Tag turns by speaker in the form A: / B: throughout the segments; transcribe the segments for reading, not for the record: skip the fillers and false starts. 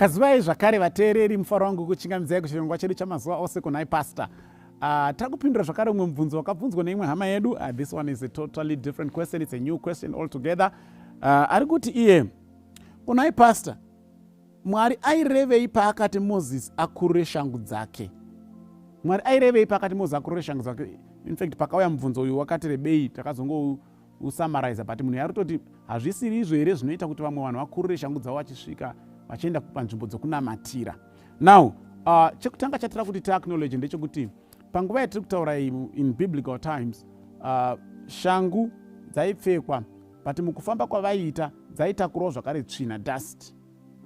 A: Kazivai zvakare vateereri, mufaro wangu kuchingamidzai kuchirongwa chedu chamazuva ose kunhai pastor. Takupindura zvakare umwe mubvunzo wakabvunzwa neimwe hama yedu. This one is a totally different question. It's a new question altogether. Ari kuti iye, kunhai pastor, Mwari ayirevei paakati Moses akurure shangu dzake. Mwari ayirevei paakati Moses akurure shangu dzake. In fact, pakauya mubvunzo uyu wakati rebei, takazongousumarize, but munhu yarutoti hazvisiri izvo here zvinoita kuti vamwe vanhu vakurure shangu dzavo vachisvika vachienda panzvimbo dzokunamatira. Now, chekutanga chatira kuti ta-acknowledge ndechekuti panguva yatiri kutaura in biblical times, shangu dzaipfekwa, but mukufamba kwavaiita dzaitakurawo zvakare tsvina, dust.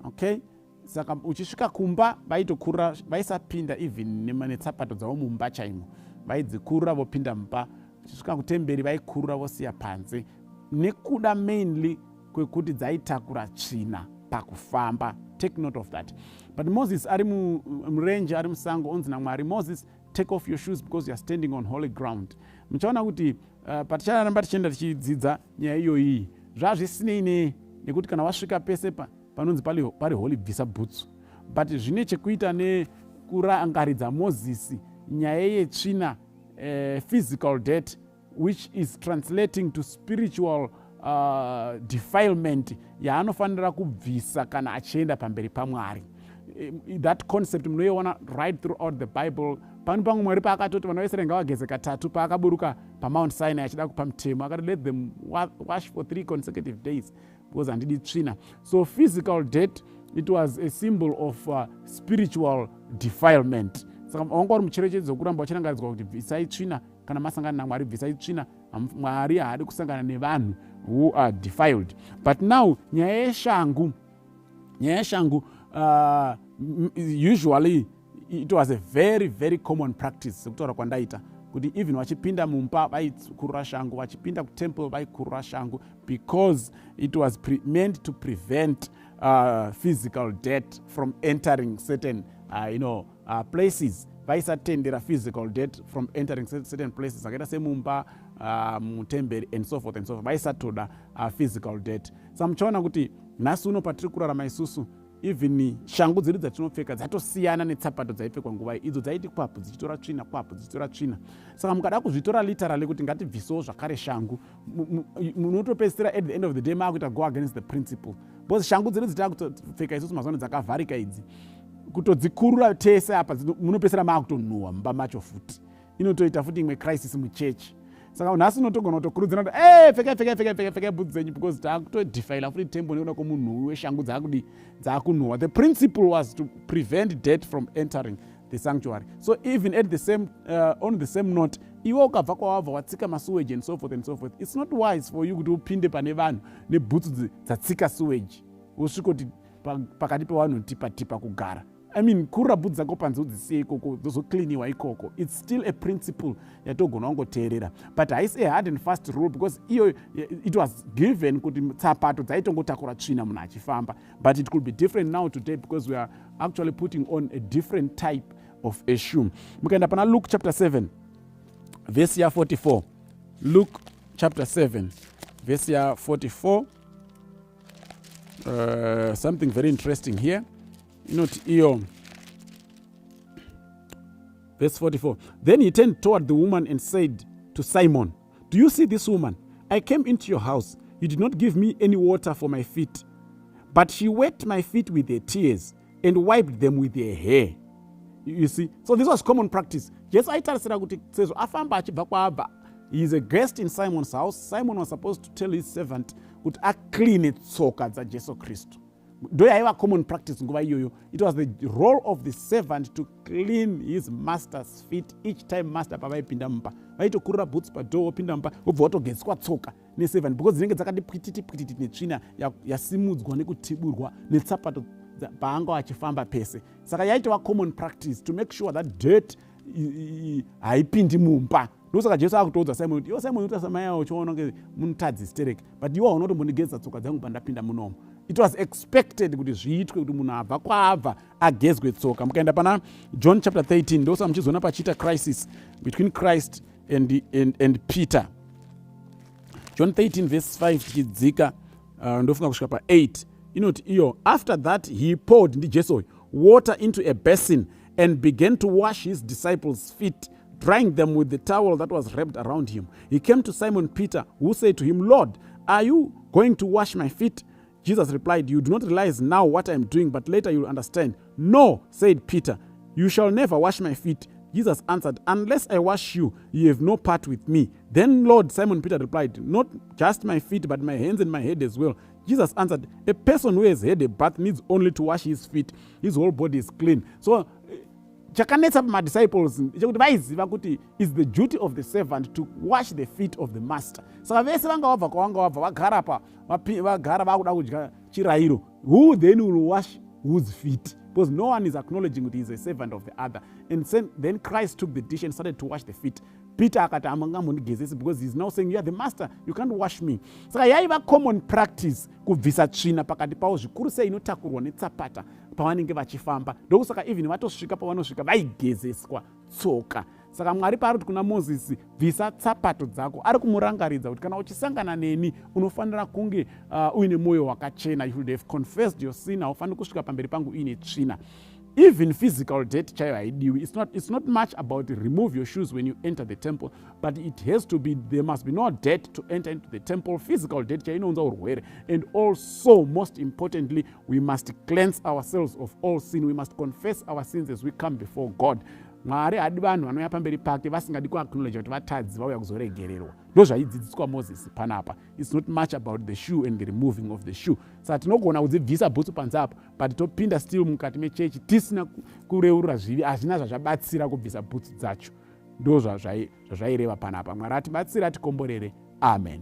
A: Okay? Saka uchisvika kumba vaitokurura, vaisapinda even netsapato dzavo mumba chaimo, vaidzikurura vopinda mumba. Uchisvika kutemberi vaikurura vosiya panze, nekuda mainly kwekuti dzaitakura tsvina pakufamba. Take note of that. But Moses ari murenje, ari musango, onzi naMwari, Moses, take off your shoes because you are standing on holy ground. Muchaona kuti paticharamba tichienda tichidzidza nyaya iyoyi, zvazvisinei nekuti kana wasvika pese panonzi pari holy, bvisa bhutsu. But zvine chekuita nekurangaridza Moses nyaya yetsvina, physical death, which is translating to spiritual defilement yaanofanira kubvisa kana achienda pamberi paMwari. That concept munoiona right throughout the Bible. Pano pamwe Mwari paakatoti vana vaIsraeri ngavageze katatu paakaburuka paMount Sinai achida kupa mutemo, akati let them wash for 3 consecutive days because handidi tsvina. So physical death, it was a symbol of spiritual defilement. Saka wanga uri mucherechedzo kuramba uchirangaridzwa kuti bvisai tsvina kana masangana naMwari, bvisai tsvina. Mwari haadi kusangana nevanhu who are defiled. But now nyaya yeshangu, usually it was a very, very common practice. Sekutaura kwandaita kuti even vachipinda mumba vaikurura shangu, vachipinda kutemple vaikurura shangu, because it was meant to prevent physical death from entering certain places. Vaisatendera physical death from entering certain places, akaita semumba, mutemberi, and so forth and so forth. Vaisatoda physical death. So muchaona kuti nhasi uno patiri kurarama isusu, even shangu dzedu dzatinopfeka dzatosiyana netsapato dzaipfekwa nguva idzo, dzaiti kwapo dzichitora tsvina, kwapo dzichitora tsvina. Saka mukada kuzvitora literally kuti ngatibvisewo zvakare shangu, munotopedzisira at the end of the day maakuita go against the principle. Because shangu dzedu dzitakupfeka isusu mazuva ano dzakavharika idzi, kutodzikurura tese apa munopesera maakutonhuhwa mumba macho futi. Inotoita futi imwe crisis muchechi. Saka nhasi unotogona kutokurudzira kuti pfeka bhutsu dzenyu because taakutodefila futi temple nekuda kwomunhu weshangu dzaakunhuhwa. The principle was to prevent death from entering the sanctuary. So even at the same on the same note, iwe ukabva kwawabva watsika masewage and so forth and so forth, it's not wise for you kuti upinde pane vanhu nebhutsu dzatsika sewage usvika kuti pakati pevanhu tipa kugara. I mean, kurura bhutsu dzako panze udzisiye ikoko dzozokliniwa ikoko. It's still a principle yatogona kungoteerera. But haisi a hard and fast rule because it was given kuti tsapato dzaitongotakura tsvina munhu achifamba. But it could be different now today because we are actually putting on a different type of a shoe. Mukaenda pana Luke chapter 7, verse 44. Luke chapter 7, verse 44. Something very interesting here. Verse 44. Then he turned toward the woman and said to Simon, "Do you see this woman? I came into your house. You did not give me any water for my feet, but she wet my feet with her tears and wiped them with her hair." You see? So this was common practice. Yes, I tell kuti sezvo afamba achibva kwaabva, he is a guest in Simon's house. Simon was supposed to tell his servant kuti aclean tsoka dzaJesu Kristu. Though I have a common practice, it was the role of the servant to clean his master's feet each time master pavaipinda mumba. Vaitokurura bhutsu padoo wopinda mumba wobva watogezwa tsoka neservant because dzinenge dzakati pwititi netsvina yasimudzwa nekutiburwa netsapato paanga achifamba pese. Saka yaitova common practice to make sure that dirt haipindi mumba. Ndosaka Jesu akutoudza Simon kuti iwe Simon utasamaya uchiona kunge munhukadzi stereki, but iwe haunotombondigeza tsoka dzangu pandapinda munomo. It was expected kuti zviitwe kuti munhu abva kwaabva agezwe tsoka. Mukaenda pana John chapter 13, ndosa muchizoona pachiita crisis between Christ and Peter. John 13 verse 5 tichidzika ndofunga kusvika pa 8. inoti iyo, after that he poured, ndijesu, water into a basin and began to wash his disciples' feet, drying them with the towel that was wrapped around him. He came to Simon Peter, who said to him, Lord, are you going to wash my feet? Jesus replied, you do not realize now what I am doing, but later you will understand. No, said Peter, you shall never wash my feet. Jesus answered, unless I wash you, you have no part with me. Then Lord, Simon Peter replied, not just my feet, but my hands and my head as well. Jesus answered, a person who has had a bath needs only to wash his feet. His whole body is clean. So, chakanetsa madisciples chekuti vaiziva kuti is the duty of the servant to wash the feet of the master. Saka vese vanga vabva kwavanga vabva vagara pa vagara vakuda kudya chirayiro, who then will wash whose feet? Because no one is acknowledging that he is a servant of the other. And then Christ took the dish and started to wash the feet. Peter akati amungamundigezesi, because he's now saying, you are the master, you can't wash me. Saka yaiva common practice kubvisa tsvina pakati pavo, zvikuru sei inotakurwa netsapata pavanenge vachifamba. Ndokusaka even vatosvika pavanosvika vaigezeswa tsoka. Saka Mwari paroti kuna Mozisi, bvisa tsapato dzako, ari kumurangaridza kuti kana uchisangana neni unofanira kunge uine mwoyo wakachena. You should have confessed your sin. Haufaniri kusvika pamberi pangu uine tsvina. Even physical dirt chaiyo haidiwi. It's not much about remove your shoes when you enter the temple, but it has to be, there must be no dirt to enter into the temple. Physical dirt chaiyo inounza urwere. And also, most importantly, we must cleanse ourselves of all sin. We must confess our sins as we come before God. Mwari hadi vanhu vanouya pamberi pake vasingadi kuacknowledge kuti vatadzi vauya kuzoregererwa. Ndozvaidzidziswa Moses panapa. It's not much about the shoe and the removing of the shoe. Saka tinogona kudzibvisa bhutsu panze apo, but topinda still mukati mechechi tisina kureurura zvivi, hazvina zvazvabatsira kubvisa bhutsu dzacho. Ndozvazvaireva panapa. Mwari atibatsire atikomborere. Amen.